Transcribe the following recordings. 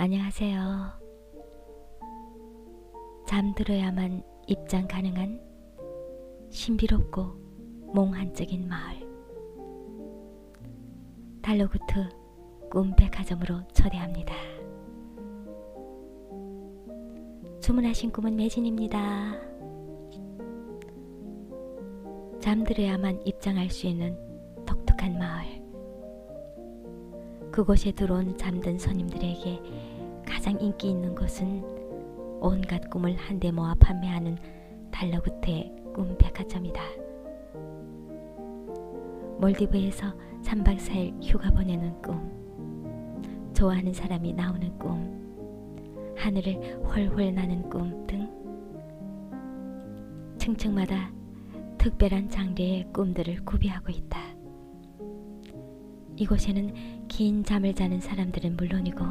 안녕하세요. 잠들어야만 입장 가능한 신비롭고 몽환적인 마을, 달러구트 꿈백화점으로 초대합니다. 주문하신 꿈은 매진입니다. 잠들어야만 입장할 수 있는 독특한 마을. 그곳에 들어온 잠든 손님들에게 가장 인기 있는 곳은 온갖 꿈을 한데 모아 판매하는 달러구트의 꿈백화점이다. 몰디브에서 3박 4일 휴가 보내는 꿈, 좋아하는 사람이 나오는 꿈, 하늘을 훨훨 나는 꿈 등 층층마다 특별한 장르의 꿈들을 구비하고 있다. 이곳에는 긴 잠을 자는 사람들은 물론이고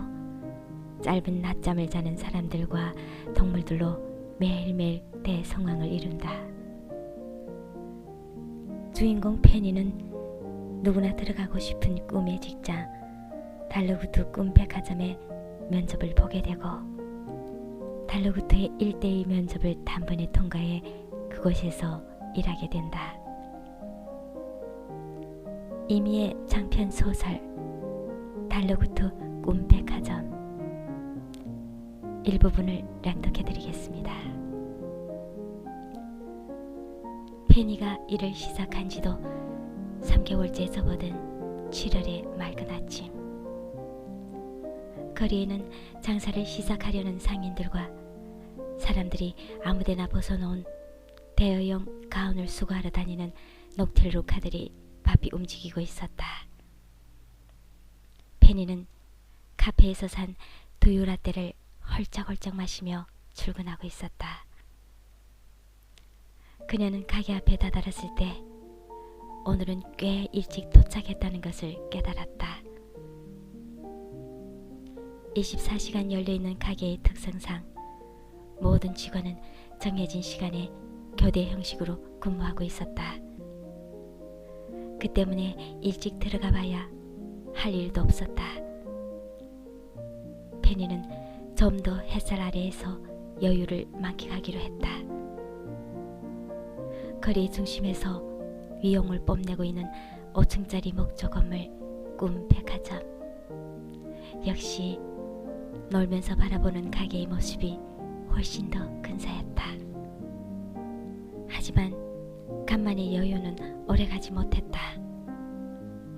짧은 낮잠을 자는 사람들과 동물들로 매일매일 대성황을 이룬다. 주인공 페니는 누구나 들어가고 싶은 꿈의 직장 달러구트 꿈백화점에 면접을 보게 되고 달러구트의 1대2 면접을 단번에 통과해 그곳에서 일하게 된다. 이미의 장편 소설 달러구트 꿈백화점 일부분을 낭독해드리겠습니다. 페니가 일을 시작한 지도 3개월째 접어든 7월의 맑은 아침, 거리에는 장사를 시작하려는 상인들과 사람들이 아무데나 벗어놓은 대여용 가운을 수거하러 다니는 녹틸 루카들이 바삐 움직이고 있었다. 페니는 카페에서 산 두유 라떼를 헐쩍헐쩍 마시며 출근하고 있었다. 그녀는 가게 앞에 다다랐을 때 오늘은 꽤 일찍 도착했다는 것을 깨달았다. 24시간 열려있는 가게의 특성상 모든 직원은 정해진 시간에 교대 형식으로 근무하고 있었다. 그 때문에 일찍 들어가 봐야 할 일도 없었다. 페니는 좀 더 햇살 아래에서 여유를 만끽하기로 했다. 거리 중심에서 위용을 뽐내고 있는 5층짜리 목조 건물 꿈백화점. 역시 놀면서 바라보는 가게의 모습이 훨씬 더 근사했다. 하지만 간만의 여유는 오래가지 못했다.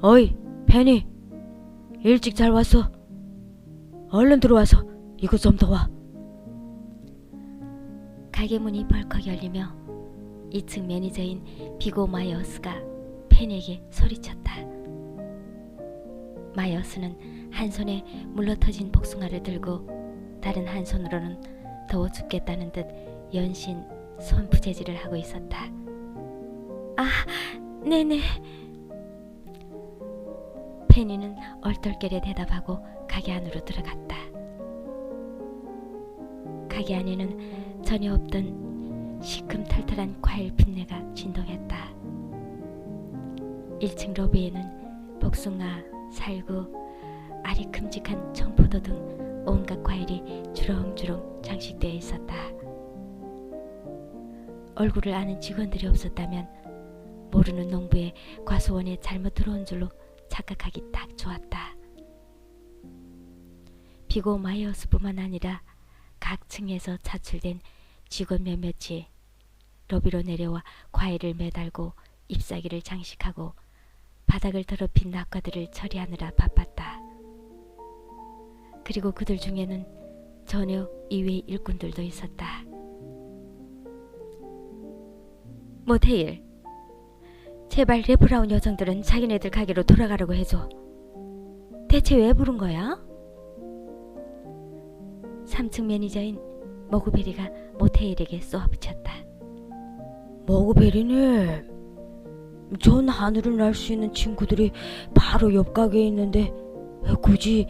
어이, 페니, 일찍 잘 왔어. 얼른 들어와서 이것 좀 더 와. 가게 문이 벌컥 열리며 2층 매니저인 비고 마이어스가 페니에게 소리쳤다. 마이어스는 한 손에 물러터진 복숭아를 들고 다른 한 손으로는 더워 죽겠다는 듯 연신 손부재질을 하고 있었다. 아, 네네. 페니는 얼떨결에 대답하고 가게 안으로 들어갔다. 가게 안에는 전혀 없던 시큼털털한 과일 풋내가 진동했다. 1층 로비에는 복숭아, 살구, 알이 큼직한 청포도 등 온갖 과일이 주렁주렁 장식되어 있었다. 얼굴을 아는 직원들이 없었다면 모르는 농부의 과수원에 잘못 들어온 줄로 착각하기 딱 좋았다. 비고 마이어스뿐만 아니라 각 층에서 차출된 직원 몇몇이 로비로 내려와 과일을 매달고 잎사귀를 장식하고 바닥을 더럽힌 낙과들을 처리하느라 바빴다. 그리고 그들 중에는 전혀 이외의 일꾼들도 있었다. 모테일, 제발 레브라운 여성들은 자기네들 가게로 돌아가라고 해줘. 대체 왜 부른 거야? 3층 매니저인 모구베리가 모테일에게 쏘아붙였다. 모구베리님, 전 하늘을 날 수 있는 친구들이 바로 옆 가게에 있는데 굳이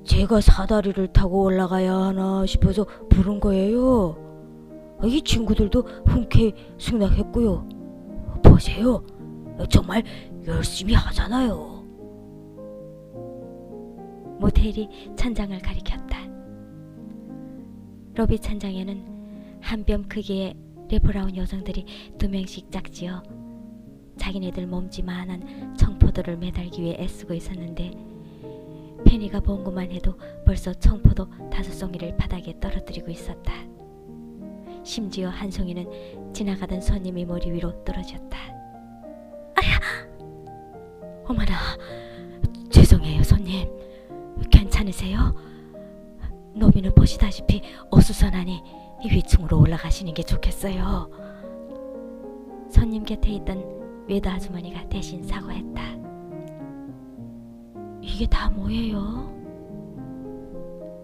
제가 사다리를 타고 올라가야 하나 싶어서 부른 거예요. 이 친구들도 흔쾌히 승낙했고요. 보세요, 정말 열심히 하잖아요. 모텔이 천장을 가리켰다. 로비 천장에는 한 뼘 크기의 레브라운 여성들이 2명씩 짝지어 자기네들 몸지만한 청포도를 매달기 위해 애쓰고 있었는데 페니가 본 것만 해도 벌써 청포도 5송이를 바닥에 떨어뜨리고 있었다. 심지어 한 송이는 지나가던 손님의 머리 위로 떨어졌다. 아야! 어머나, 죄송해요 손님. 괜찮으세요? 노비는 보시다시피 어수선하니 위층으로 올라가시는 게 좋겠어요. 손님 곁에 있던 외도 아주머니가 대신 사과했다. 이게 다 뭐예요?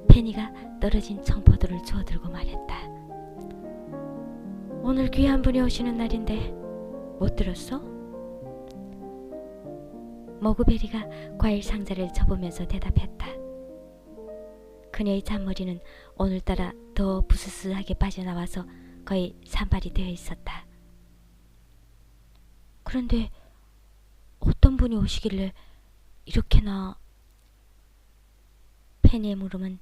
페니가 떨어진 청포도를 주워들고 말했다. 오늘 귀한 분이 오시는 날인데 못 들었어? 머그베리가 과일 상자를 접으면서 대답했다. 그녀의 잔머리는 오늘따라 더 부스스하게 빠져나와서 거의 산발이 되어 있었다. 그런데 어떤 분이 오시길래 이렇게나... 페니의 물음은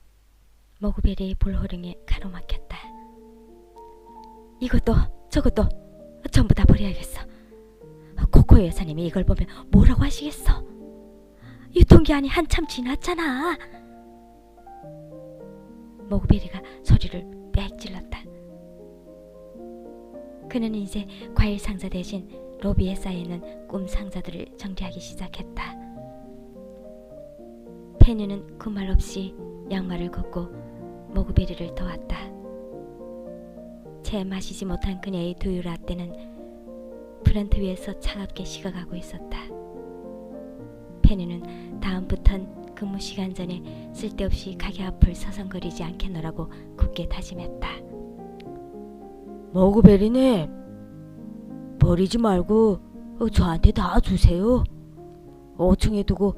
머그베리의 볼호령에 가로막혔다. 이것도 저것도 전부 다 버려야겠어. 코코 여사님이 이걸 보면 뭐라고 하시겠어? 유통기한이 한참 지났잖아. 머그베리가 소리를 빽 질렀다. 그는 이제 과일 상자 대신 로비에 쌓여있는 꿈 상자들을 정리하기 시작했다. 페니는 그 말 없이 양말을 걷고 머그베리를 도왔다. 채 마시지 못한 그녀의 두유 라떼는 프런트 위에서 차갑게 식어가고 있었다. 페니는 다음부턴 근무 시간 전에 쓸데없이 가게 앞을 서성거리지 않겠노라고 굳게 다짐했다. 머그베리님, 버리지 말고 저한테 다 주세요. 5층에 두고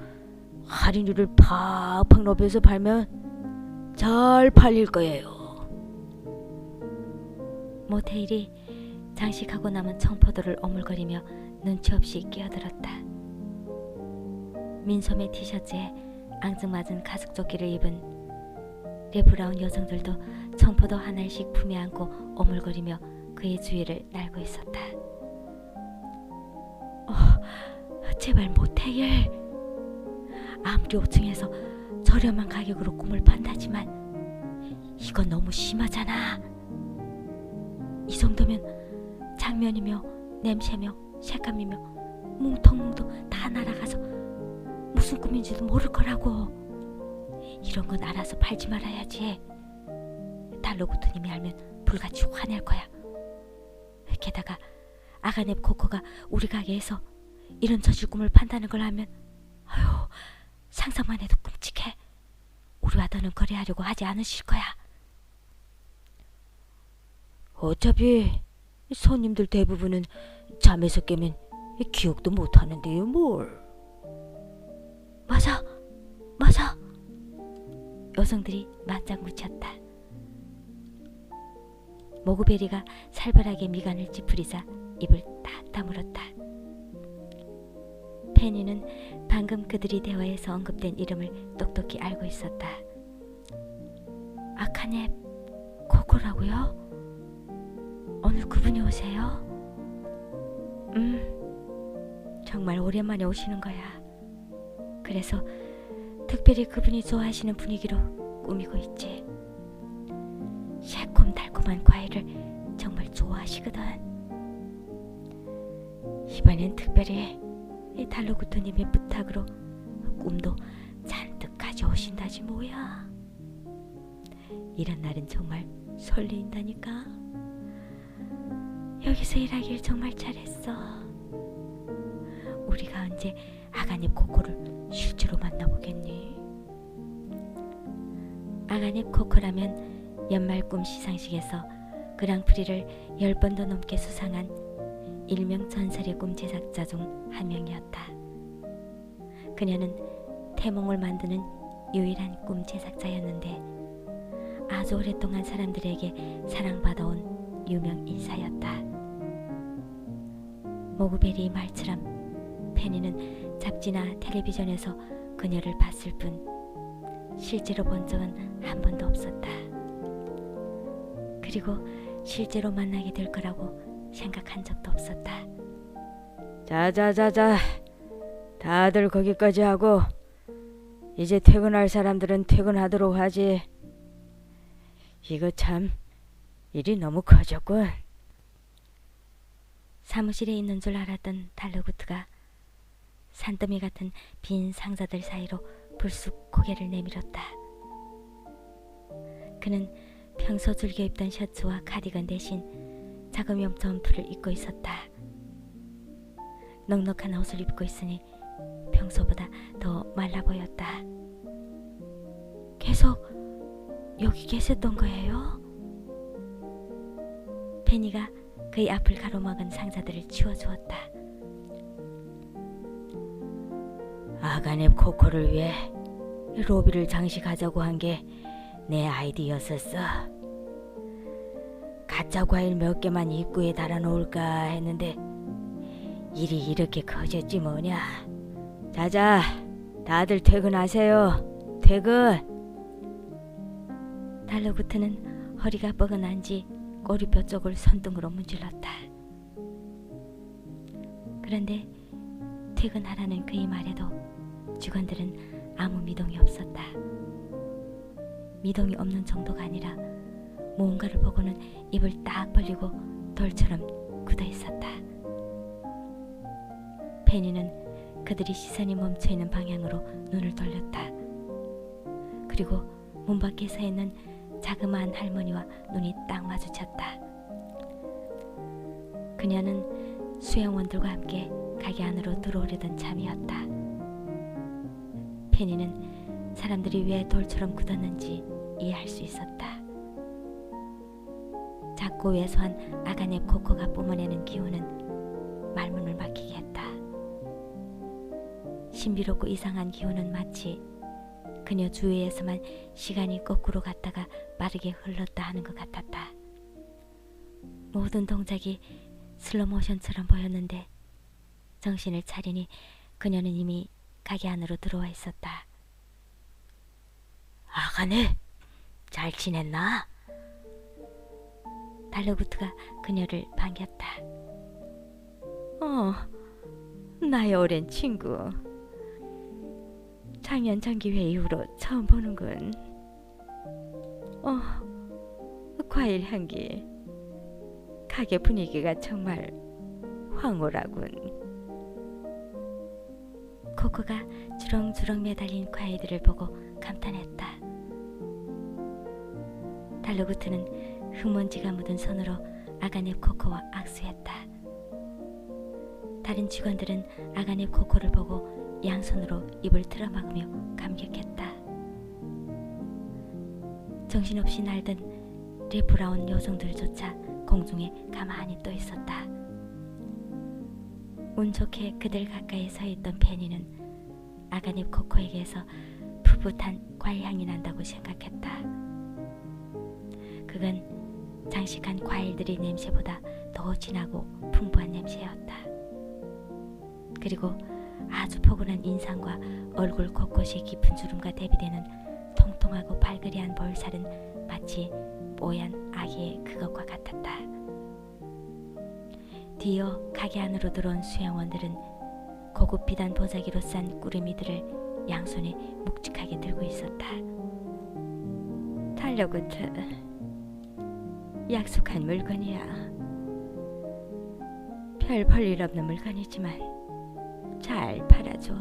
할인율을 팍팍 높여서 팔면 잘 팔릴 거예요. 모테일이 장식하고 남은 청포도를 오물거리며 눈치 없이 끼어들었다. 민소매 티셔츠에 앙증맞은 가죽조끼를 입은 레브라운 여성들도 청포도 하나씩 품에 안고 오물거리며 그의 주위를 날고 있었다. 제발 모테일. 아무리 5층에서 저렴한 가격으로 꿈을 판다지만 이건 너무 심하잖아. 이 정도면 장면이며 냄새며 색감이며 뭉텅뭉텅 다 날아가서 무슨 꿈인지도 모를 거라고. 이런 건 알아서 팔지 말아야지. 달로구트님이 알면 불같이 화낼 거야. 게다가 아가넵 코코가 우리 가게에서 이런 저질 꿈을 판다는 걸 알면 아휴, 상상만 해도 끔찍해. 우리와 더는 거래하려고 하지 않으실 거야. 어차피 손님들 대부분은 잠에서 깨면 기억도 못 하는데요, 뭘. 맞아, 맞아. 여성들이 맞장 묻혔다. 모그베리가 살벌하게 미간을 찌푸리자 입을 딱 다물었다. 페니는 방금 그들이 대화에서 언급된 이름을 똑똑히 알고 있었다. 아카넵 코코라고요? 오늘 그분이 오세요? 정말 오랜만에 오시는 거야. 그래서 특별히 그분이 좋아하시는 분위기로 꾸미고 있지. 새콤달콤한 과일을 정말 좋아하시거든. 이번엔 특별히 이 달로구토님의 부탁으로 꿈도 잔뜩 가져오신다지 뭐야. 이런 날은 정말 설레인다니까. 여기서 일하길 정말 잘했어. 우리가 언제 아가넵 코코를 실제로 만나보겠니? 아가넵 코코라면 연말 꿈 시상식에서 그랑프리를 10번도 넘게 수상한 일명 전설의 꿈 제작자 중 한 명이었다. 그녀는 태몽을 만드는 유일한 꿈 제작자였는데 아주 오랫동안 사람들에게 사랑받아온 유명 인사였다. 모그베리의 말처럼 페니는 잡지나 텔레비전에서 그녀를 봤을 뿐 실제로 본 적은 한 번도 없었다. 그리고 실제로 만나게 될 거라고 생각한 적도 없었다. 자자자자, 다들 거기까지 하고 이제 퇴근할 사람들은 퇴근하도록 하지. 이거 참 일이 너무 커졌군. 사무실에 있는 줄 알았던 달러구트가 산더미 같은 빈 상자들 사이로 불쑥 고개를 내밀었다. 그는 평소 즐겨 입던 셔츠와 카디건 대신 작업용 점프를 입고 있었다. 넉넉한 옷을 입고 있으니 평소보다 더 말라 보였다. 계속 여기 계셨던 거예요? 페니가 그의 앞을 가로막은 상자들을 치워주었다. 아가넵 코코를 위해 로비를 장식하자고 한 게 내 아이디어였었어. 가짜 과일 몇 개만 입구에 달아놓을까 했는데 일이 이렇게 커졌지 뭐냐. 자자, 다들 퇴근하세요. 퇴근. 달러구트는 허리가 뻐근한지 꼬리뼈 쪽을 손등으로 문질렀다. 그런데 퇴근하라는 그의 말에도 직원들은 아무 미동이 없었다. 미동이 없는 정도가 아니라 무언가를 보고는 입을 딱 벌리고 돌처럼 굳어 있었다. 페니는 그들이 시선이 멈춰있는 방향으로 눈을 돌렸다. 그리고 문 밖에 서 있는 자그마한 할머니와 눈이 딱 마주쳤다. 그녀는 수영원들과 함께 가게 안으로 들어오려던 참이었다. 페니는 사람들이 왜 돌처럼 굳었는지 이해할 수 있었다. 작고 왜소한 아가넵 코코가 뿜어내는 기운은 말문을 막히게 했다. 신비롭고 이상한 기운은 마치 그녀 주위에서만 시간이 거꾸로 갔다가 빠르게 흘렀다 하는 것 같았다. 모든 동작이 슬로모션처럼 보였는데 정신을 차리니 그녀는 이미 가게 안으로 들어와 있었다. 아가네, 잘 지냈나? 달러구트가 그녀를 반겼다. 나의 오랜 친구. 작년 정기회 이후로 처음 보는군. 과일 향기. 가게 분위기가 정말 황홀하군. 코코가 주렁주렁 매달린 과일들을 보고 감탄했다. 달러구트는 흙먼지가 묻은 손으로 아가넵 코코와 악수했다. 다른 직원들은 아가넵 코코를 보고 양손으로 입을 틀어막으며 감격했다. 정신없이 날던 레브라운 요정들조차 공중에 가만히 떠 있었다. 운 좋게 그들 가까이 서 있던 페니는 아가넵 코코에게서 푸붓한 과일향이 난다고 생각했다. 그건 장식한 과일들의 냄새보다 더 진하고 풍부한 냄새였다. 그리고 아주 포근한 인상과 얼굴 곳곳이 깊은 주름과 대비되는 통통하고 발그레한 볼살은 마치 뽀얀 아기의 그것과 같았다. 뒤이어 가게 안으로 들어온 수양원들은 고급 비단 보자기로 싼 꾸러미들을 양손에 묵직하게 들고 있었다. 달려구트, 약속한 물건이야. 별 볼일 없는 물건이지만 잘 팔아줘.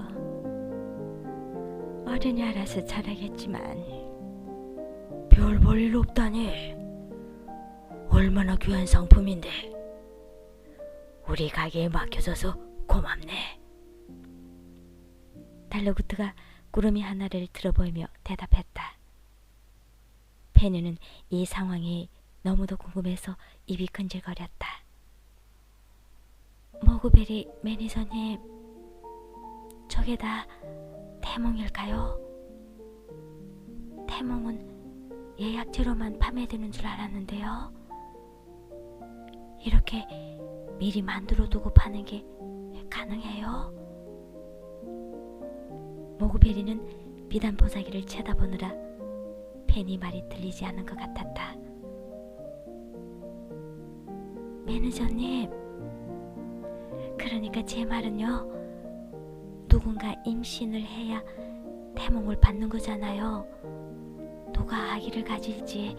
어른이 알아서 잘하겠지만. 별 볼일 없다니. 얼마나 귀한 상품인데. 우리 가게에 맡겨줘서 고맙네. 달러구트가 꾸러미 하나를 들어보이며 대답했다. 페니는 이 상황이 너무도 궁금해서 입이 근질거렸다. 모구베리 매니저님, 저게 다 태몽일까요? 태몽은 예약제로만 판매되는 줄 알았는데요. 이렇게 미리 만들어두고 파는 게 가능해요? 모구베리는 비단 보자기를 쳐다보느라 페니 말이 들리지 않은 것 같았다. 매니저님, 그러니까 제 말은요, 누군가 임신을 해야 태몽을 받는 거잖아요. 누가 아기를 가질지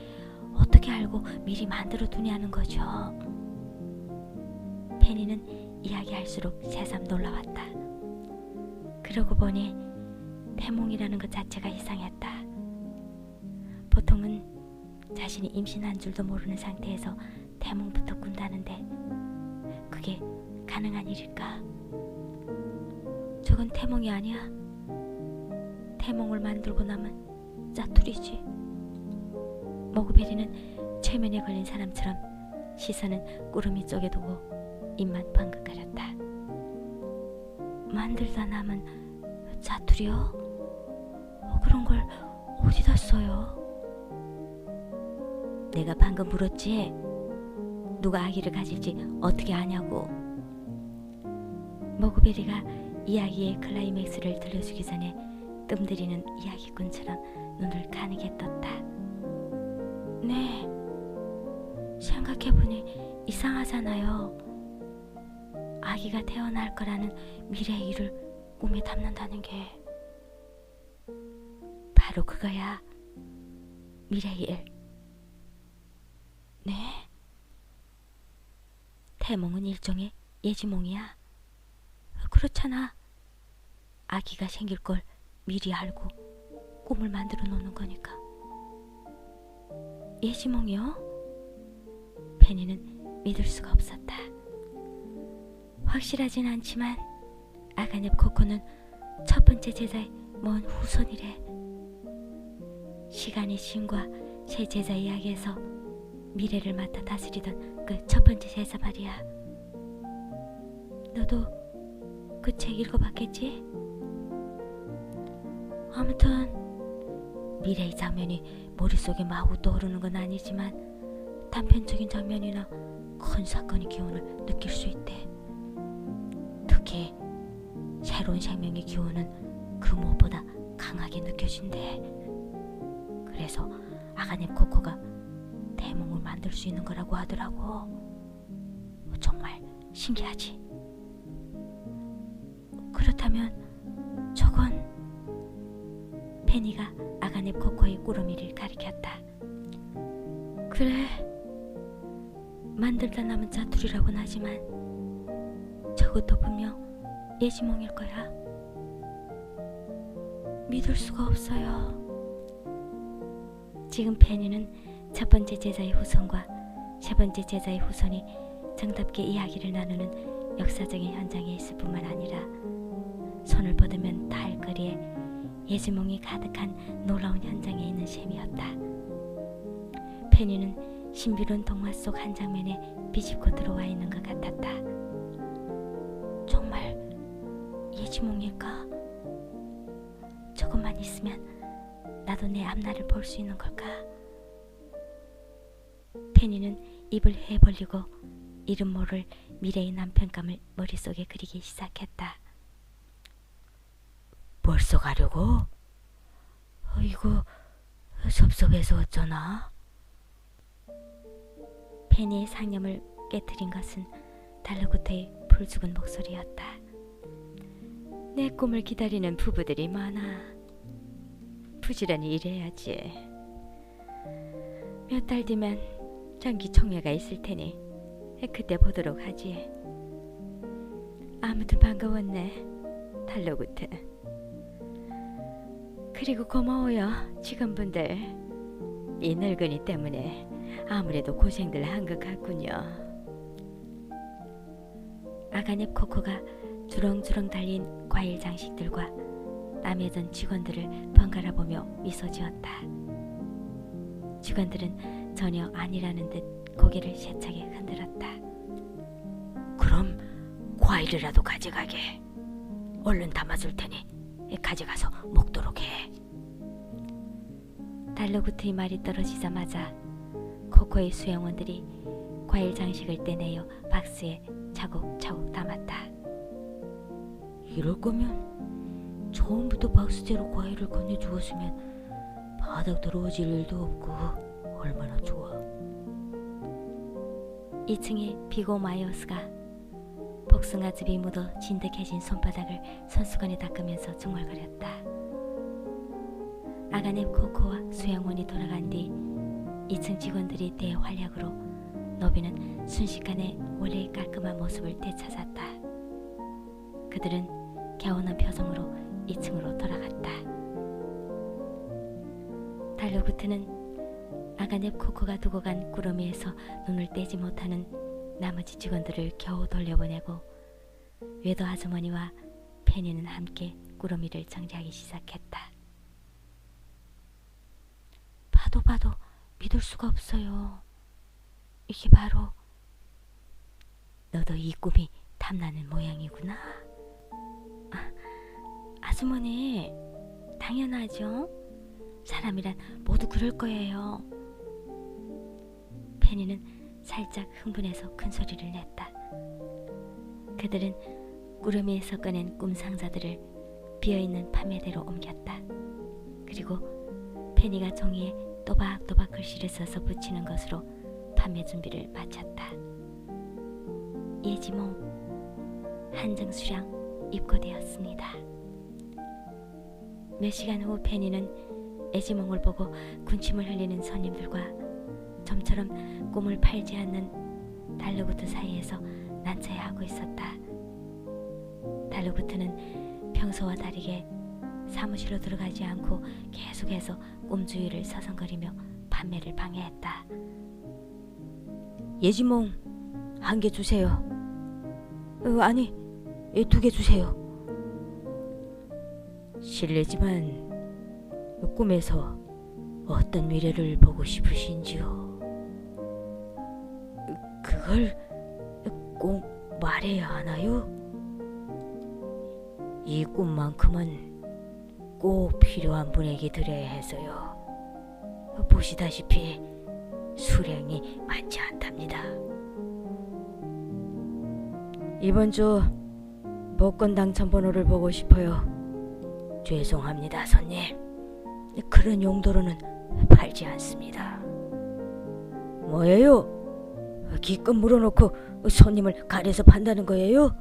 어떻게 알고 미리 만들어 두냐는 거죠. 페니는 이야기할수록 새삼 놀라웠다. 그러고 보니 태몽이라는 것 자체가 이상했다. 보통은 자신이 임신한 줄도 모르는 상태에서 태몽부터 꾼다는데 그게 가능한 일일까? 저건 태몽이 아니야. 태몽을 만들고 나면 짜투리지. 머그베리는 최면에 걸린 사람처럼 시선은 꾸러미 쪽에 두고 입만 방긋 가렸다. 만들다 남은 짜투리요? 그런 걸 어디다 써요? 내가 방금 물었지. 누가 아기를 가질지 어떻게 아냐고. 머그베리가 이야기의 클라이맥스를 들려주기 전에 뜸들이는 이야기꾼처럼 눈을 가늘게 떴다. 네, 생각해보니 이상하잖아요. 아기가 태어날 거라는 미래의 일을 꿈에 담는다는 게. 바로 그거야, 미래의 일. 네? 태몽은 일종의 예지몽이야. 그렇잖아. 아기가 생길 걸 미리 알고 꿈을 만들어 놓는 거니까. 예지몽이요? 페니는 믿을 수가 없었다. 확실하진 않지만 아가넵 코코는 첫 번째 제자의 먼 후손이래. 시간의 신과 새 제자 이야기에서 미래를 맡아 다스리던 그 첫 번째 제자 말이야. 너도 그 책 읽어봤겠지? 아무튼 미래의 장면이 머릿속에 마구 떠오르는 건 아니지만 단편적인 장면이나 큰 사건의 기운을 느낄 수 있대. 특히 새로운 생명의 기운은 그 무엇보다 강하게 느껴진대. 그래서 아가넵 코코가 태몽을 만들 수 있는 거라고 하더라고. 정말 신기하지? 그렇다면 저건... 페니가 아가넵 코코의 꾸러미를 가리켰다. 그래, 만들다 남은 짜투리라고는 하지만 저것도 분명 예지몽일 거야. 믿을 수가 없어요. 지금 페니는 첫 번째 제자의 후손과 세 번째 제자의 후손이 정답게 이야기를 나누는 역사적인 현장에 있을 뿐만 아니라 손을 뻗으면 닿을 거리에 예지몽이 가득한 놀라운 현장에 있는 셈이었다. 페니는 신비로운 동화 속 한 장면에 비집고 들어와 있는 것 같았다. 정말 예지몽일까? 조금만 있으면 나도 내 앞날을 볼 수 있는 걸까? 페니는 입을 해 벌리고 이름 모를 미래의 남편감을 머릿속에 그리기 시작했다. 벌써 가려고? 이거 섭섭해서 어쩌나? 페니의 상념을 깨트린 것은 달러구트의 불죽은 목소리였다. 내 꿈을 기다리는 부부들이 많아. 부지런히 일해야지. 몇 달 뒤면 정기총회가 있을 테니 그때 보도록 하지. 아무튼 반가웠네, 달러구트. 그리고 고마워요, 직원분들. 이 늙은이 때문에 아무래도 고생들 한 것 같군요. 아가넵 코코가 주렁주렁 달린 과일 장식들과 남해던 직원들을 번갈아 보며 미소 지었다. 직원들은 전혀 아니라는 듯 고개를 세차게 흔들었다. 그럼 과일이라도 가져가게. 얼른 담아줄 테니 가져가서 먹도록 해. 달러구트의 말이 떨어지자마자 코코의 수행원들이 과일 장식을 떼내어 박스에 차곡차곡 담았다. 이럴 거면 처음부터 박스째로 과일을 건네주었으면 바닥 더러워질 일도 없고 얼마나 좋아. 2층의 비고 마이어스가 복숭아즙이 묻어 진득해진 손바닥을 손수건에 닦으면서 중얼거렸다. 아가넵 코코와 수영원이 돌아간 뒤 2층 직원들이 대활약으로 노비는 순식간에 원래의 깔끔한 모습을 되찾았다. 그들은 개운한 표정으로 2층으로 돌아갔다. 달로구트는 아가넵 코코가 두고 간 꾸러미에서 눈을 떼지 못하는 나머지 직원들을 겨우 돌려보내고 외도 아주머니와 페니는 함께 꾸러미를 정지하기 시작했다. 봐도 믿을 수가 없어요. 이게 바로 너도 이 꿈이 탐나는 모양이구나. 아주머니, 당연하죠. 사람이란 모두 그럴 거예요. 페니는 살짝 흥분해서 큰 소리를 냈다. 그들은 꾸러미에서 꺼낸 꿈 상자들을 비어있는 판매대로 옮겼다. 그리고 페니가 종이에 또박또박 글씨를 써서 붙이는 것으로 판매 준비를 마쳤다. 예지몽 한정 수량 입고되었습니다. 몇 시간 후 페니는 예지몽을 보고 군침을 흘리는 손님들과 좀처럼 꿈을 팔지 않는 달로구트 사이에서 난처해하고 있었다. 달로구트는 평소와 다르게 사무실로 들어가지 않고 계속해서 꿈 주위를 서성거리며 판매를 방해했다. 예지몽 1개 주세요. 아니, 2개 주세요. 실례지만 꿈에서 어떤 미래를 보고 싶으신지요? 그걸 꼭 말해야 하나요? 이 꿈만큼은 꼭 필요한 분에게 드려야 해서요. 보시다시피 수량이 많지 않답니다. 이번 주 복권 당첨 번호를 보고 싶어요. 죄송합니다, 손님. 그런 용도로는 팔지 않습니다. 뭐예요? 기껏 물어놓고 손님을 가려서 판다는 거예요?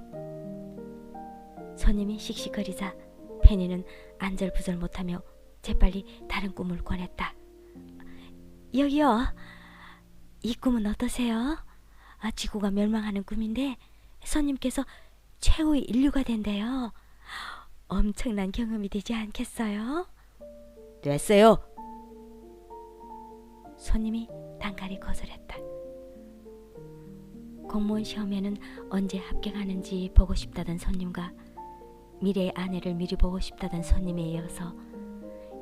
손님이 씩씩거리자 페니는 안절부절 못하며 재빨리 다른 꿈을 권했다. 여기요. 이 꿈은 어떠세요? 지구가 멸망하는 꿈인데 손님께서 최후의 인류가 된대요. 엄청난 경험이 되지 않겠어요? 됐어요. 손님이 단칼에 거절했다. 공무원 시험에는 언제 합격하는지 보고 싶다던 손님과 미래의 아내를 미리 보고 싶다던 손님에 이어서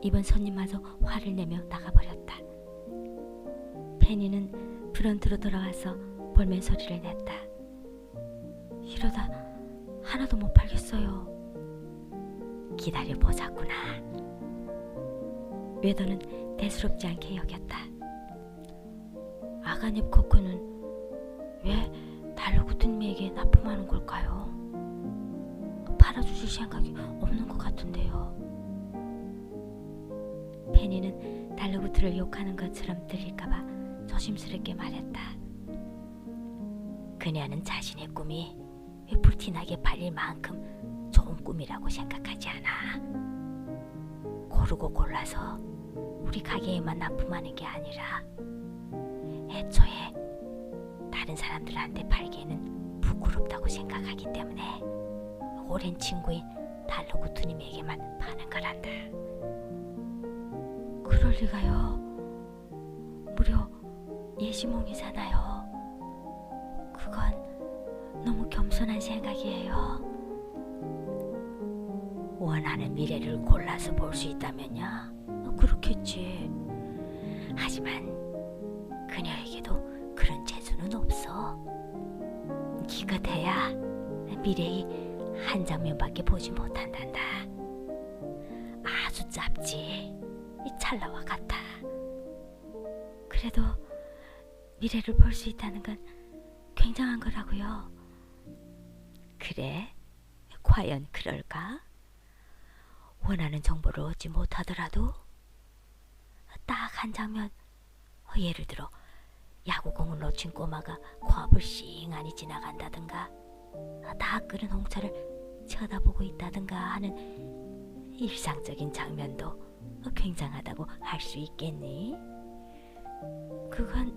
이번 손님마저 화를 내며 나가버렸다. 페니는 프런트로 돌아와서 볼멘 소리를 냈다. 이러다 하나도 못 팔겠어요. 기다려보자꾸나. 외도는 대수롭지 않게 여겼다. 아가넵 코코는 왜 달로구트님에게 납품하는 걸까요? 팔아주실 생각이 없는 것 같은데요. 페니는 달로구트를 욕하는 것처럼 들릴까봐 조심스럽게 말했다. 그녀는 자신의 꿈이 불티나게 팔릴 만큼 좋은 꿈이라고 생각하지 않아. 고르고 골라서 우리 가게에만 납품하는 게 아니라 애초에 다른 사람들한테 팔기에는 부끄럽다고 생각하기 때문에 오랜 친구인 달로구트님에게만 파는 거란다. 그럴 리가요. 무려 예시몽이잖아요. 그건 너무 겸손한 생각이에요. 원하는 미래를 골라서 볼 수 있다면야 그렇겠지. 하지만 그녀에게도 그런 재주는 없어. 기껏해야 미래의 한 장면밖에 보지 못한단다. 아주 짧지. 이 찰나와 같아. 그래도 미래를 볼 수 있다는 건 굉장한 거라고요. 그래? 과연 그럴까? 원하는 정보를 얻지 못하더라도 딱 한 장면, 예를 들어 야구공을 놓친 꼬마가 코앞을 싱하니 지나간다든가 다 끓은 홍차를 쳐다보고 있다든가 하는 일상적인 장면도 굉장하다고 할 수 있겠니? 그건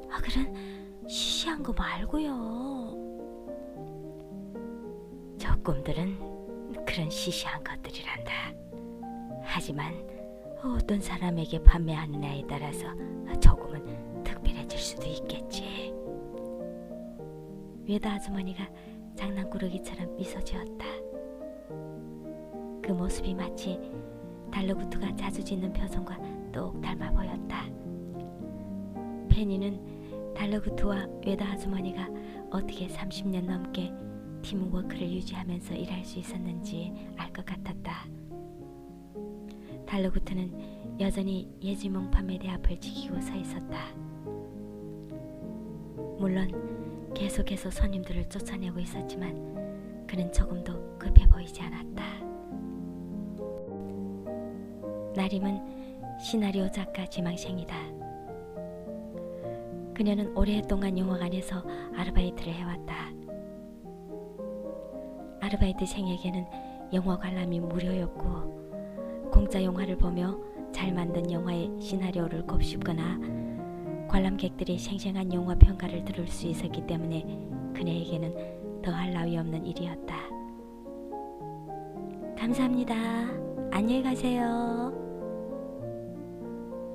그런 시시한 거 말고요. 저 꿈들은 그런 시시한 것들이란다. 하지만 어떤 사람에게 판매하느냐에 따라서 조금은 특별해질 수도 있겠지. 외다 아주머니가 장난꾸러기처럼 미소 지었다. 그 모습이 마치 달러구트가 자주 짓는 표정과 똑 닮아 보였다. 페니는 달러구트와 외다 아주머니가 어떻게 30년 넘게 팀워크를 유지하면서 일할 수 있었는지 알 것 같았다. 달러구트는 여전히 예지몽 판매대 앞을 지키고 서 있었다. 물론 계속해서 손님들을 쫓아내고 있었지만 그는 조금도 급해 보이지 않았다. 나림은 시나리오 작가 지망생이다. 그녀는 오랫동안 영화관에서 아르바이트를 해왔다. 아르바이트생에게는 영화 관람이 무료였고 공짜 영화를 보며 잘 만든 영화의 시나리오를 곱씹거나 관람객들이 생생한 영화 평가를 들을 수 있었기 때문에 그녀에게는 더할 나위 없는 일이었다. 감사합니다. 안녕히 가세요.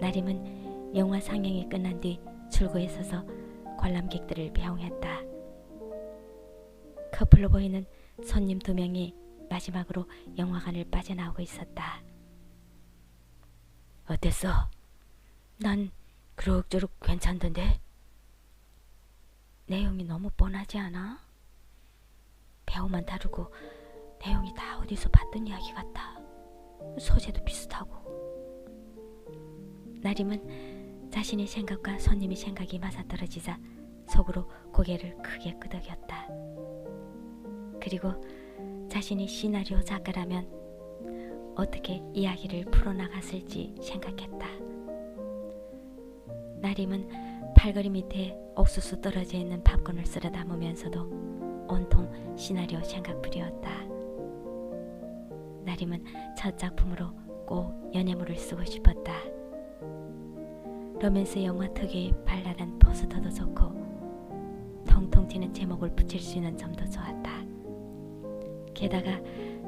나림은 영화 상영이 끝난 뒤 출구에 서서 관람객들을 배웅했다. 커플로 보이는 손님 2명이 마지막으로 영화관을 빠져나오고 있었다. 어땠어? 난 그럭저럭 괜찮던데? 내용이 너무 뻔하지 않아? 배우만 다르고 내용이 다 어디서 봤던 이야기 같아. 소재도 비슷하고. 나림은 자신의 생각과 손님의 생각이 맞아떨어지자 속으로 고개를 크게 끄덕였다. 그리고 자신이 시나리오 작가라면 어떻게 이야기를 풀어나갔을지 생각했다. 나림은 팔걸이 밑에 옥수수 떨어져 있는 팝콘을 쓸어 담으면서도 온통 시나리오 생각뿐이었다. 나림은 첫 작품으로 꼭 연애물을 쓰고 싶었다. 로맨스 영화 특유의 발랄한 포스터도 좋고 통통 튀는 제목을 붙일 수 있는 점도 좋았다. 게다가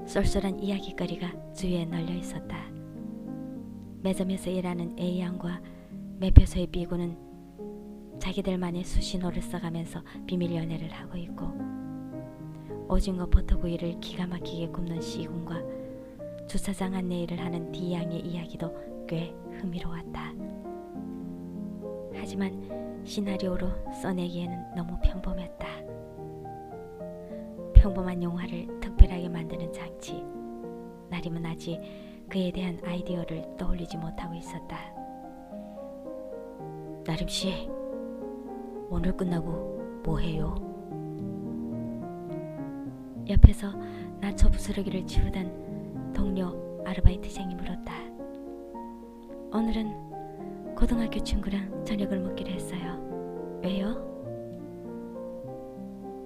쏠쏠한 이야기거리가 주위에 널려 있었다. 매점에서 일하는 A양과 매표소의 B군은 자기들만의 수신호를 써가면서 비밀 연애를 하고 있고, 오징어 버터구이를 기가 막히게 굽는 C군과 주차장 안내일을 하는 D양의 이야기도 꽤 흥미로웠다. 하지만 시나리오로 써내기에는 너무 평범했다. 평범한 영화를 특별하게 만드는 장치. 나림은 아직 그에 대한 아이디어를 떠올리지 못하고 있었다. 나림씨, 오늘 끝나고 뭐해요? 옆에서 나초 부스러기를 치우던 동료 아르바이트생이 물었다. 오늘은 고등학교 친구랑 저녁을 먹기로 했어요. 왜요?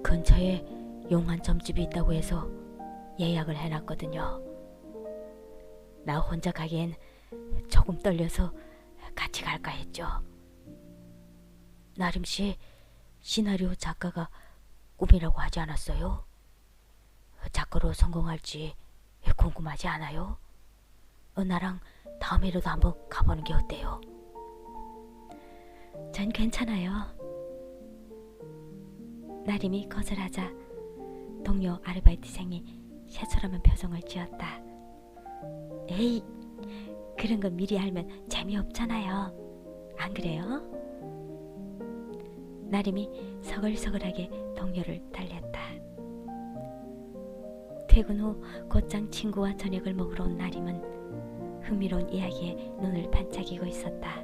근처에 용한 점집이 있다고 해서 예약을 해놨거든요. 나 혼자 가기엔 조금 떨려서 같이 갈까 했죠. 나림씨, 시나리오 작가가 꿈이라고 하지 않았어요? 작가로 성공할지 궁금하지 않아요? 나랑 다음에라도 한번 가보는 게 어때요? 전 괜찮아요. 나림이 거절하자 동료 아르바이트생이 새처럼한 표정을 지었다. 에이, 그런 건 미리 알면 재미없잖아요. 안 그래요? 나림이 서글서글하게 동료를 달랬다. 퇴근 후 곧장 친구와 저녁을 먹으러 온 나림은 흥미로운 이야기에 눈을 반짝이고 있었다.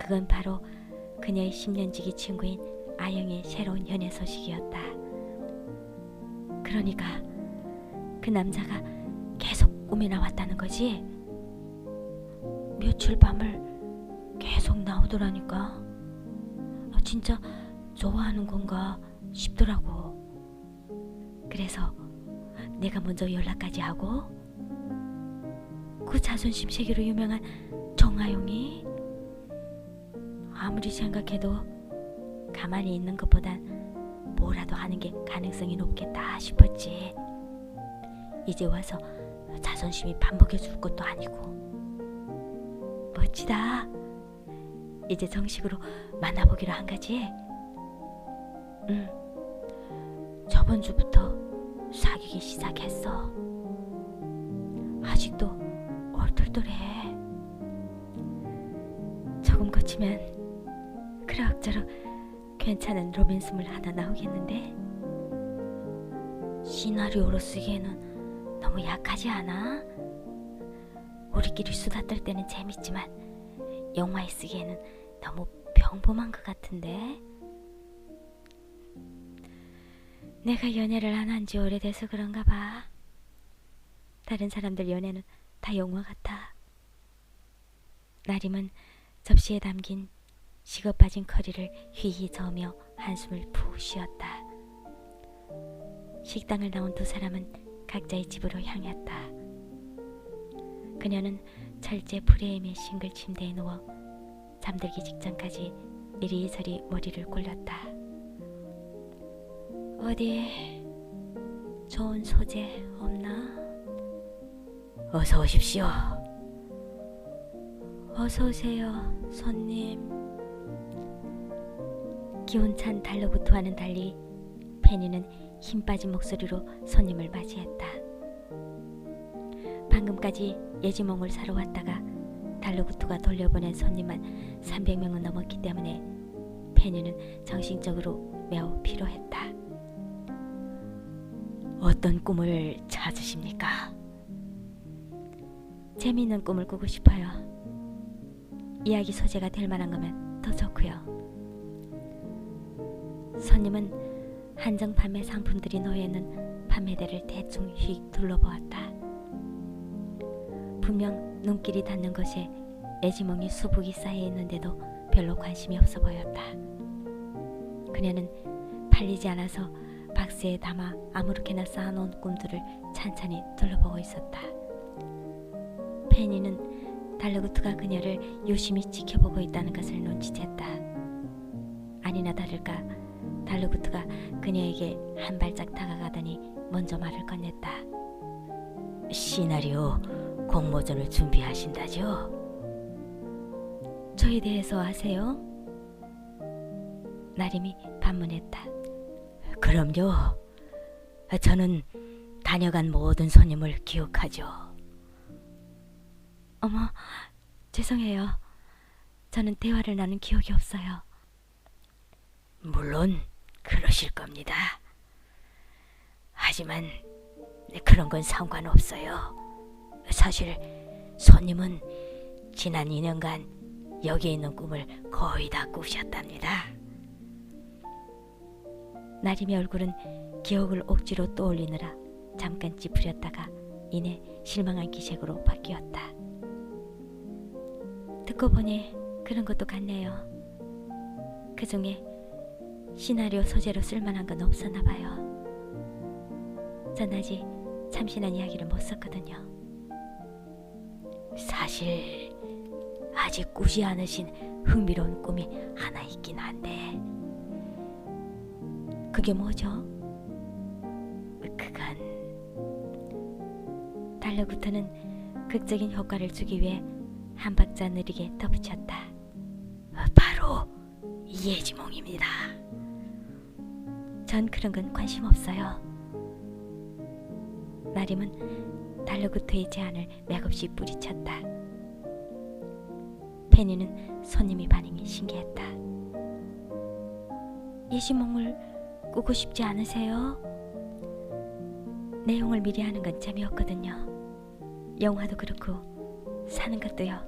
그건 바로 그녀의 10년지기 친구인 아영의 새로운 연애 소식이었다. 그러니까 그 남자가 계속 꿈에 나왔다는 거지? 며칠 밤을 계속 나오더라니까. 진짜 좋아하는 건가 싶더라고. 그래서 내가 먼저 연락까지 하고 그 자존심 세계로 유명한 정아용이 아무리 생각해도 가만히 있는 것보단 뭐라도 하는 게 가능성이 높겠다 싶었지. 이제 와서 자존심이 반복해줄 것도 아니고. 멋지다. 이제 정식으로 만나보기로 한 거지? 응. 저번 주부터 사귀기 시작했어. 아직도 얼떨떨해. 조금 거치면 그럭저럭 괜찮은 로맨스물 하나 나오겠는데? 시나리오로 쓰기에는 너무 약하지 않아? 우리끼리 수다 떨 때는 재밌지만 영화에 쓰기에는 너무 평범한 것 같은데? 내가 연애를 안 한 지 오래돼서 그런가 봐. 다른 사람들 연애는 다 영화 같아. 나림은 접시에 담긴 식어 빠진 커리를 휘휘 저으며 한숨을 푹 쉬었다. 식당을 나온 두 사람은 각자의 집으로 향했다. 그녀는 철제 프레임의 싱글 침대에 누워 잠들기 직전까지 이리저리 머리를 굴렸다. 어디 좋은 소재 없나? 어서 오십시오. 어서 오세요, 손님. 기운찬 달러구토와는 달리 페니는 힘 빠진 목소리로 손님을 맞이했다. 방금까지 예지몽을 사러 왔다가 달러구토가 돌려보낸 손님만 300명은 넘었기 때문에 페니는 정신적으로 매우 피로했다. 어떤 꿈을 찾으십니까? 재미있는 꿈을 꾸고 싶어요. 이야기 소재가 될 만한 거면 더 좋고요. 손님은 한정 판매 상품들이 놓여있는 판매대를 대충 휙 둘러보았다. 분명 눈길이 닿는 곳에 애지몽이 수북이 쌓여 있는데도 별로 관심이 없어 보였다. 그녀는 팔리지 않아서 박스에 담아 아무렇게나 쌓아놓은 꿈들을 찬찬히 둘러보고 있었다. 페니는 달러구트가 그녀를 유심히 지켜보고 있다는 것을 눈치챘다. 아니나 다를까 달러구트가 그녀에게 한 발짝 다가가더니 먼저 말을 건넸다. 시나리오 공모전을 준비하신다죠? 저에 대해서 아세요? 나림이 반문했다. 그럼요. 저는 다녀간 모든 손님을 기억하죠. 어머, 죄송해요. 저는 대화를 나눈 기억이 없어요. 물론 그러실 겁니다. 하지만 그런 건 상관없어요. 사실 손님은 지난 2년간 여기에 있는 꿈을 거의 다 꾸셨답니다. 나림의 얼굴은 기억을 억지로 떠올리느라 잠깐 찌푸렸다가 이내 실망한 기색으로 바뀌었다. 듣고 보니 그런 것도 같네요. 그 중에 시나리오 소재로 쓸만한 건 없었나 봐요. 전 아직 참신한 이야기를 못 썼거든요. 사실 아직 꾸지 않으신 흥미로운 꿈이 하나 있긴 한데 그게 뭐죠? 그건 달러구트는 극적인 효과를 주기 위해 한 박자 느리게 덧붙였다. 바로 예지몽입니다. 전 그런 건 관심 없어요. 나림은 달러구트의 제안을 맥없이 뿌리쳤다. 페니는 손님의 반응이 신기했다. 예지몽을 꾸고 싶지 않으세요? 내용을 미리 하는 건 재미없거든요. 영화도 그렇고 사는 것도요.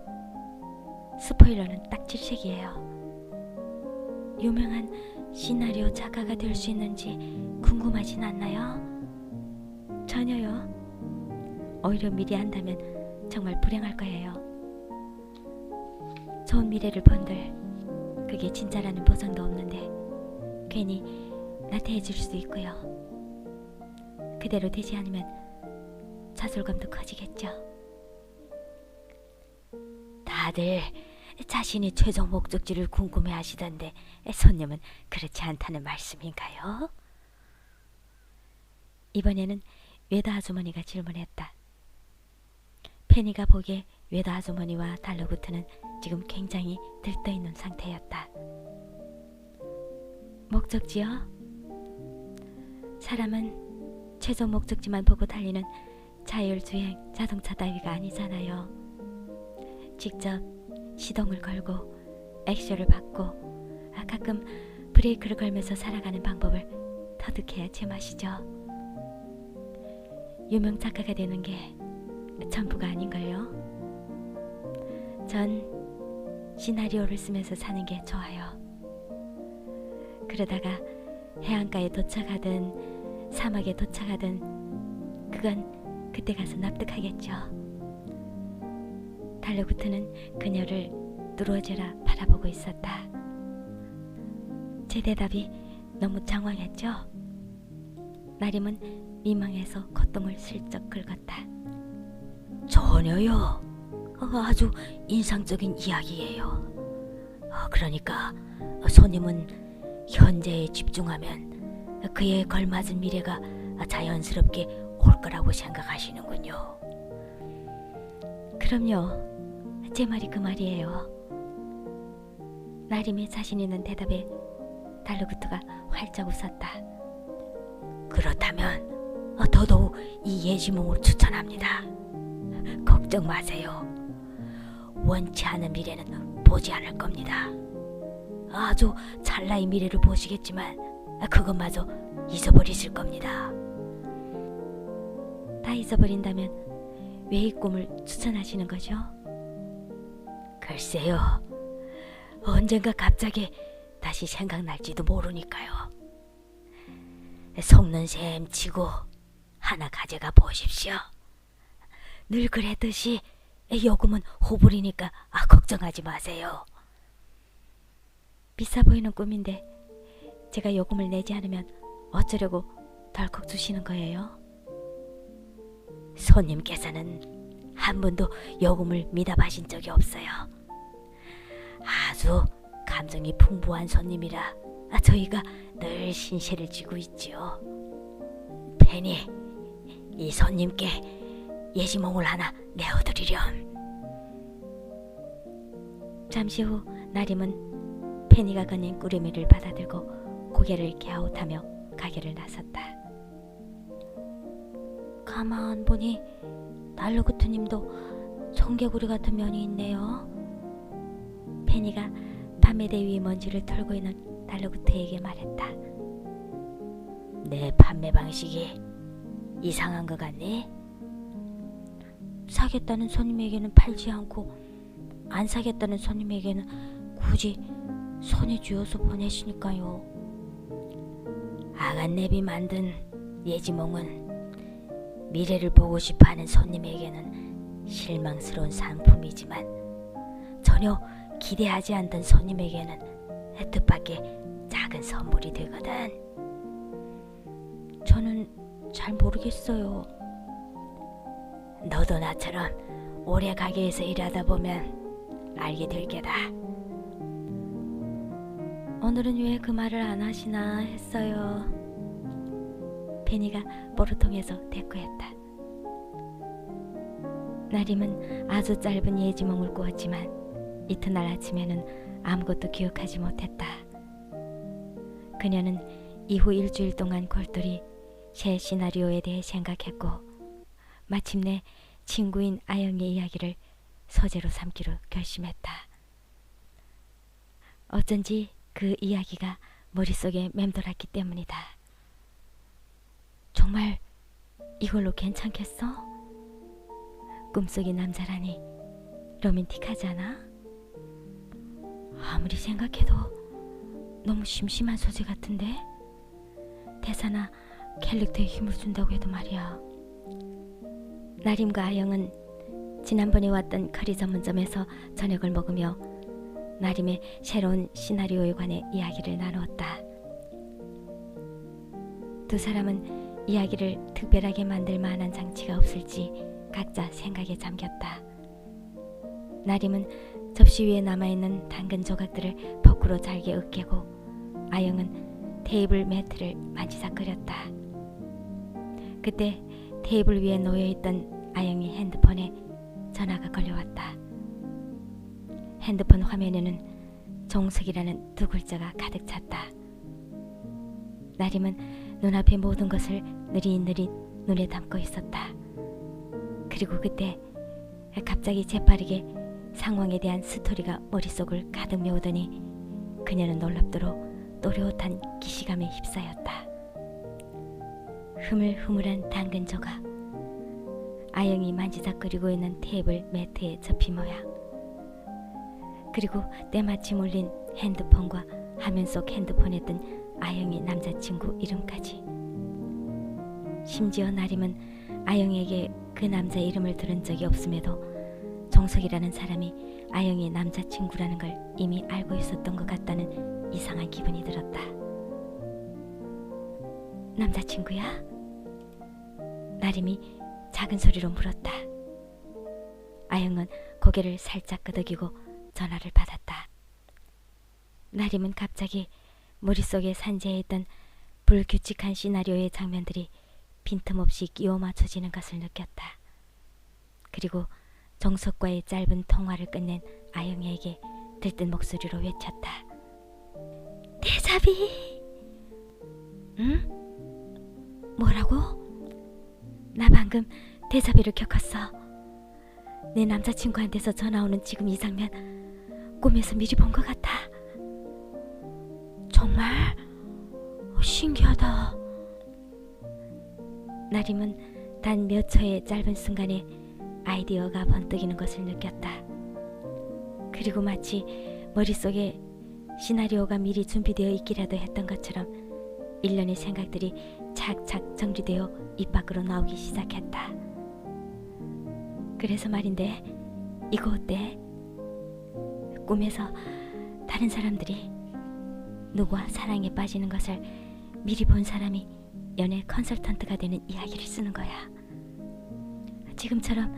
스포일러는 딱 질색이에요. 유명한 시나리오 작가가 될 수 있는지 궁금하진 않나요? 전혀요. 오히려 미리 한다면 정말 불행할 거예요. 좋은 미래를 본들 그게 진짜라는 보장도 없는데 괜히 나태해질 수도 있고요. 그대로 되지 않으면 좌절감도 커지겠죠. 다들 자신이 최종 목적지를 궁금해하시던데 손님은 그렇지 않다는 말씀인가요? 이번에는 외도 아주머니가 질문했다. 페니가 보기에 외도 아주머니와 달러구트는 지금 굉장히 들떠있는 상태였다. 목적지요? 사람은 최종 목적지만 보고 달리는 자율주행 자동차 따위가 아니잖아요. 직접 시동을 걸고 액션을 받고 가끔 브레이크를 걸면서 살아가는 방법을 터득해야 제맛이죠. 유명 작가가 되는 게 전부가 아닌걸요. 전 시나리오를 쓰면서 사는 게 좋아요. 그러다가 해안가에 도착하든 사막에 도착하든 그건 그때 가서 납득하겠죠. 달러구트는 그녀를 누러져라 바라보고 있었다. 제 대답이 너무 장황했죠. 나림은 민망해서 콧등을 슬쩍 긁었다. 전혀요. 아주 인상적인 이야기예요. 그러니까 손님은 현재에 집중하면 그에 걸맞은 미래가 자연스럽게 올 거라고 생각하시는군요. 그럼요. 제 말이 그 말이에요. 나림의 자신 있는 대답에 달러구트가 활짝 웃었다. 그렇다면 더더욱 이 예지몽을 추천합니다. 걱정 마세요. 원치 않은 미래는 보지 않을 겁니다. 아주 찰나의 미래를 보시겠지만 그것마저 잊어버리실 겁니다. 다 잊어버린다면 왜 이 꿈을 추천하시는 거죠? 글쎄요. 언젠가 갑자기 다시 생각날지도 모르니까요. 속는 셈 치고 하나 가져가 보십시오. 늘 그랬듯이 요금은 호불이니까 걱정하지 마세요. 비싸 보이는 꿈인데 제가 요금을 내지 않으면 어쩌려고 덜컥 주시는 거예요? 손님께서는 한 번도 요금을 미답하신 적이 없어요. 아주 감정이 풍부한 손님이라 저희가 늘 신세를 지고 있지요. 페니, 이 손님께 예지몽을 하나 내어드리렴. 잠시 후 나림은 페니가 건넨 꾸러미를 받아들고 고개를 갸웃하며 가게를 나섰다. 가만 보니 달러구트님도 청개구리 같은 면이 있네요. 페니가 판매대 위 먼지를 털고 있는 달러구트에게 말했다. 내 판매 방식이 이상한 것 같니? 사겠다는 손님에게는 팔지 않고 안 사겠다는 손님에게는 굳이 손에 쥐어서 보내시니까요. 아간네비 만든 예지몽은 미래를 보고 싶어하는 손님에게는 실망스러운 상품이지만 전혀 기대하지 않던 손님에게는 뜻밖의 작은 선물이 되거든. 저는 잘 모르겠어요. 너도 나처럼 오래 가게에서 일하다 보면 알게 될 게다. 오늘은 왜 그 말을 안 하시나 했어요. 페니가 보르통에서 대꾸했다. 나림은 아주 짧은 예지몽을 꾸었지만 이튿날 아침에는 아무것도 기억하지 못했다. 그녀는 이후 일주일 동안 골똘히 새 시나리오에 대해 생각했고 마침내 친구인 아영의 이야기를 소재로 삼기로 결심했다. 어쩐지 그 이야기가 머릿속에 맴돌았기 때문이다. 정말 이걸로 괜찮겠어? 꿈속의 남자라니 로맨틱하지 않아? 아무리 생각해도 너무 심심한 소재 같은데? 대사나 캘릭터에 힘을 준다고 해도 말이야. 나림과 아영은 지난번에 왔던 커리 전문점에서 저녁을 먹으며 나림의 새로운 시나리오에 관해 이야기를 나누었다. 두 사람은 이야기를 특별하게 만들 만한 장치가 없을지 각자 생각에 잠겼다. 나림은 접시 위에 남아있는 당근 조각들을 포크로 잘게 으깨고 아영은 테이블 매트를 만지작거렸다. 그때 테이블 위에 놓여있던 아영의 핸드폰에 전화가 걸려왔다. 핸드폰 화면에는 종석이라는 두 글자가 가득 찼다. 나림은 눈앞의 모든 것을 느릿느릿 눈에 담고 있었다. 그리고 그때 갑자기 재빠르게 상황에 대한 스토리가 머릿속을 가득 메우더니 그녀는 놀랍도록 또렷한 기시감에 휩싸였다. 흐물흐물한 당근 조각, 아영이 만지작거리고 있는 테이블 매트의 접히 모양, 그리고 때마침 울린 핸드폰과 화면 속 핸드폰에 뜬 아영의 남자친구 이름까지. 심지어 나림은 아영에게 그 남자 이름을 들은 적이 없음에도 정석이라는 사람이 아영의 남자친구라는 걸 이미 알고 있었던 것 같다는 이상한 기분이 들었다. 남자친구야? 나림이 작은 소리로 물었다. 아영은 고개를 살짝 끄덕이고 전화를 받았다. 나림은 갑자기 머릿속에 산재해 있던 불규칙한 시나리오의 장면들이 빈틈없이 끼워 맞춰지는 것을 느꼈다. 그리고 정석과의 짧은 통화를 끝낸 아영이에게 들뜬 목소리로 외쳤다. 대자비! 응? 뭐라고? 나 방금 대자비를 겪었어. 내 남자친구한테서 전화 오는 지금 이 장면 꿈에서 미리 본 것 같아. 정말? 신기하다. 나림은 단 몇 초의 짧은 순간에 아이디어가 번뜩이는 것을 느꼈다. 그리고 마치 머릿속에 시나리오가 미리 준비되어 있기라도 했던 것처럼 일련의 생각들이 착착 정리되어 입 밖으로 나오기 시작했다. 그래서 말인데 이거 어때? 꿈에서 다른 사람들이 누구와 사랑에 빠지는 것을 미리 본 사람이 연애 컨설턴트가 되는 이야기를 쓰는 거야. 지금처럼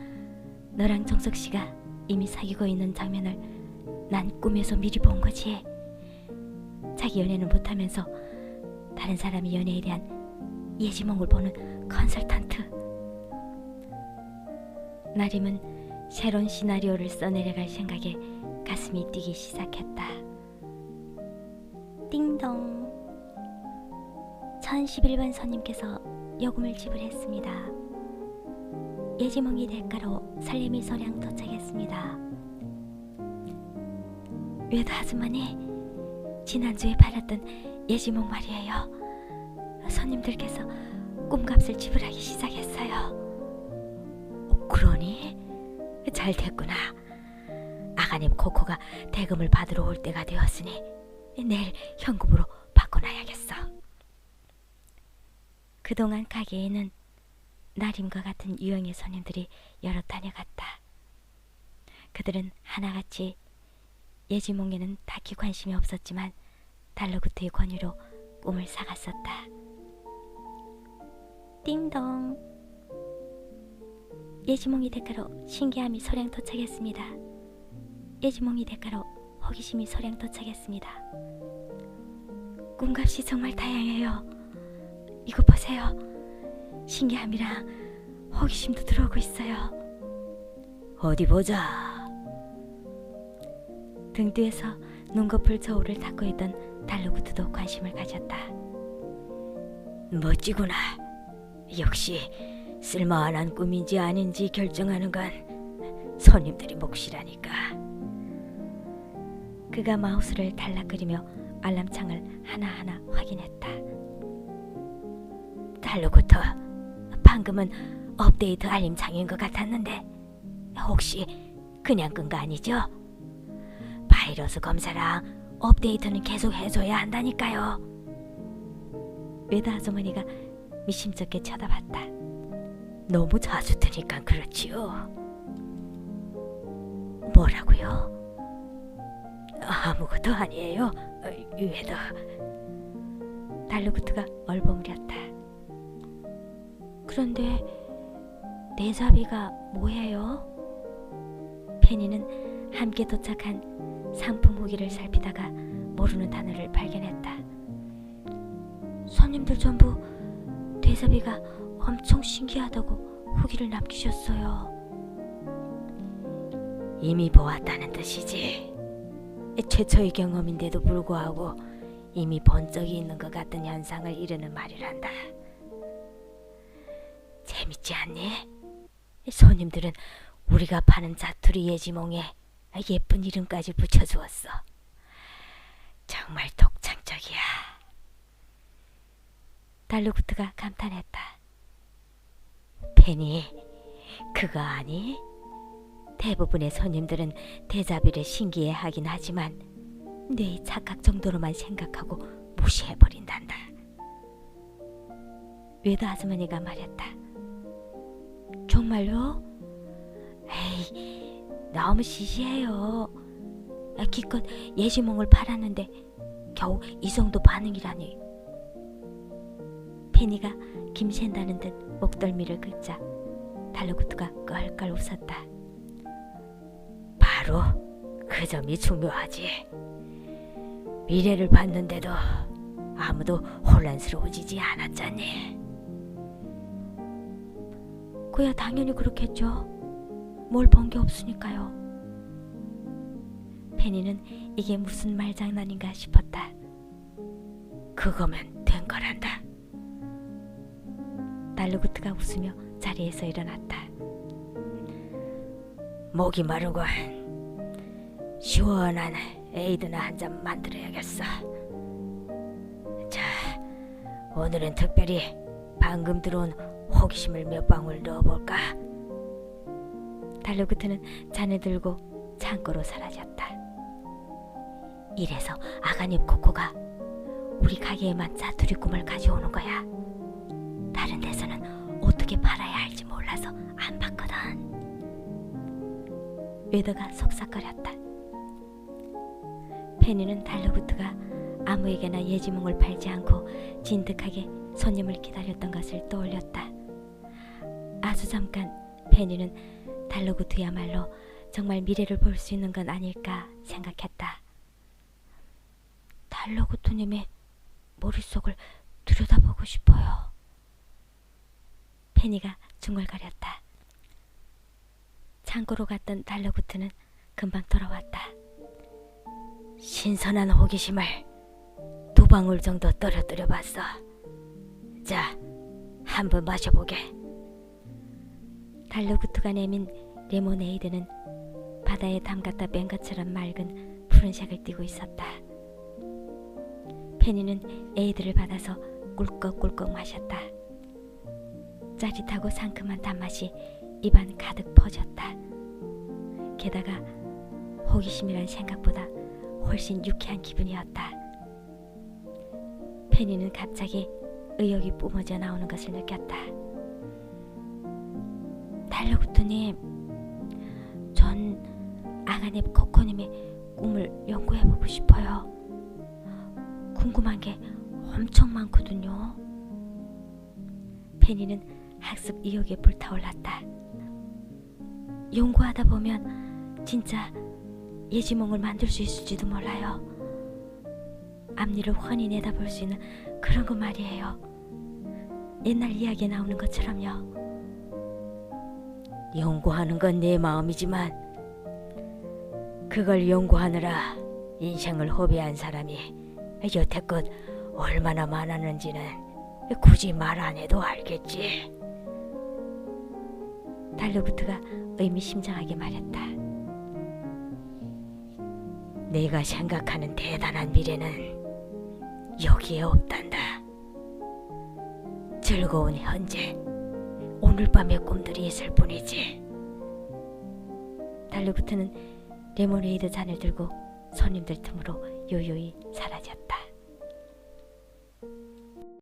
너랑 정석 씨가 이미 사귀고 있는 장면을 난 꿈에서 미리 본 거지. 자기 연애는 못하면서 다른 사람의 연애에 대한 예지몽을 보는 컨설턴트. 나림은 새로운 시나리오를 써내려갈 생각에 가슴이 뛰기 시작했다. 띵동. 1011번 손님께서 요금을 지불했습니다. 예지몽이 대가로 살림이 소량 도착했습니다. 외도 아주머니, 지난주에 받았던 예지몽 말이에요. 손님들께서 꿈값을 지불하기 시작했어요. 그러니? 잘 됐구나. 아가님 코코가 대금을 받으러 올 때가 되었으니 내일 현금으로 바꿔놔야겠어. 그동안 가게에는 나림과 같은 유형의 손님들이 여러 다녀갔다. 그들은 하나같이 예지몽에는 딱히 관심이 없었지만 달러구트의 권유로 꿈을 사갔었다. 띵동. 예지몽이 대가로 신기함이 소량 도착했습니다. 예지몽이 대가로 호기심이 소량 도착했습니다. 꿈값이 정말 다양해요. 이거 보세요. 신기함이랑 호기심도 들어오고 있어요. 어디 보자. 등 뒤에서 눈꺼풀 저울을 닦고 있던 달러구트도 관심을 가졌다. 멋지구나. 역시 쓸만한 꿈인지 아닌지 결정하는 건 손님들이 몫이라니까. 그가 마우스를 달락거리며 알람창을 하나하나 확인했다. 달러구트, 방금은 업데이트 알림창인 것 같았는데 혹시 그냥 끈 거 아니죠? 바이러스 검사랑 업데이트는 계속 해줘야 한다니까요. 외다 아주머니가 미심쩍게 쳐다봤다. 너무 자주 뜨니까 그렇지요. 뭐라고요? 아무것도 아니에요, 웨더. 달러구트가 얼버무렸다. 그런데 내잡이가 뭐예요? 페니는 함께 도착한 상품 후기를 살피다가 모르는 단어를 발견했다. 손님들 전부 대잡이가 엄청 신기하다고 후기를 남기셨어요. 이미 보았다는 뜻이지. 최초의 경험인데도 불구하고 이미 본 적이 있는 것 같은 현상을 이르는 말이란다. 재밌지 않니? 손님들은 우리가 파는 자투리 예지몽에 예쁜 이름까지 붙여주었어. 정말 독창적이야. 달러구트가 감탄했다. 페니, 그거 아니? 대부분의 손님들은 대자비를 신기해하긴 하지만 뇌의 착각 정도로만 생각하고 무시해버린단다. 웨더 아주머니가 말했다. 정말요? 에이, 너무 시시해요. 기껏 예지몽을 팔았는데 겨우 이 정도 반응이라니. 페니가 김샌다는 듯 목덜미를 긁자 달러구트가 껄껄 웃었다. 바로 그 점이 중요하지. 미래를 봤는데도 아무도 혼란스러워지지 않았잖니. 그야 당연히 그렇겠죠. 뭘 본 게 없으니까요. 페니는 이게 무슨 말장난인가 싶었다. 그거면 된 거란다. 달러구트가 웃으며 자리에서 일어났다. 목이 마르고 시원한 에이드나 한 잔 만들어야겠어. 자, 오늘은 특별히 방금 들어온 호기심을 몇 방울 넣어볼까? 달러구트는 잔을 들고 창고로 사라졌다. 이래서 아가님 코코가 우리 가게에만 자투리 꿈을 가져오는 거야. 다른 데서는 어떻게 팔아야 할지 몰라서 안 봤거든. 웨더가 속삭거렸다. 페니는 달러구트가 아무에게나 예지몽을 팔지 않고 진득하게 손님을 기다렸던 것을 떠올렸다. 아주 잠깐 페니는 달러구트야말로 정말 미래를 볼 수 있는 건 아닐까 생각했다. 달러구트님의 머릿속을 들여다보고 싶어요. 페니가 중얼거렸다. 창고로 갔던 달러구트는 금방 돌아왔다. 신선한 호기심을 2방울 정도 떨어뜨려 봤어. 자, 한번 마셔보게. 달러구트가 내민 레모네이드는 바다에 담갔다 뺀 것처럼 맑은 푸른색을 띠고 있었다. 페니는 에이드를 받아서 꿀꺽꿀꺽 마셨다. 짜릿하고 상큼한 단맛이 입안 가득 퍼졌다. 게다가 호기심이란 생각보다 훨씬 유쾌한 기분이었다. 페니는 갑자기 의욕이 뿜어져 나오는 것을 느꼈다. 달러구트님, 전 아가넵 코코님의 꿈을 연구해보고 싶어요. 궁금한 게 엄청 많거든요. 페니는 학습 의욕에 불타올랐다. 연구하다 보면 진짜 예지몽을 만들 수 있을지도 몰라요. 앞니를 훤히 내다볼 수 있는 그런 거 말이에요. 옛날 이야기에 나오는 것처럼요. 연구하는 건 내 마음이지만 그걸 연구하느라 인생을 허비한 사람이 여태껏 얼마나 많았는지는 굳이 말 안 해도 알겠지. 달러구트가 의미심장하게 말했다. 내가 생각하는 대단한 미래는 여기에 없단다. 즐거운 현재, 오늘 밤의 꿈들이 있을 뿐이지. 달러구트는 레모네이드 잔을 들고 손님들 틈으로 요요히 사라졌다.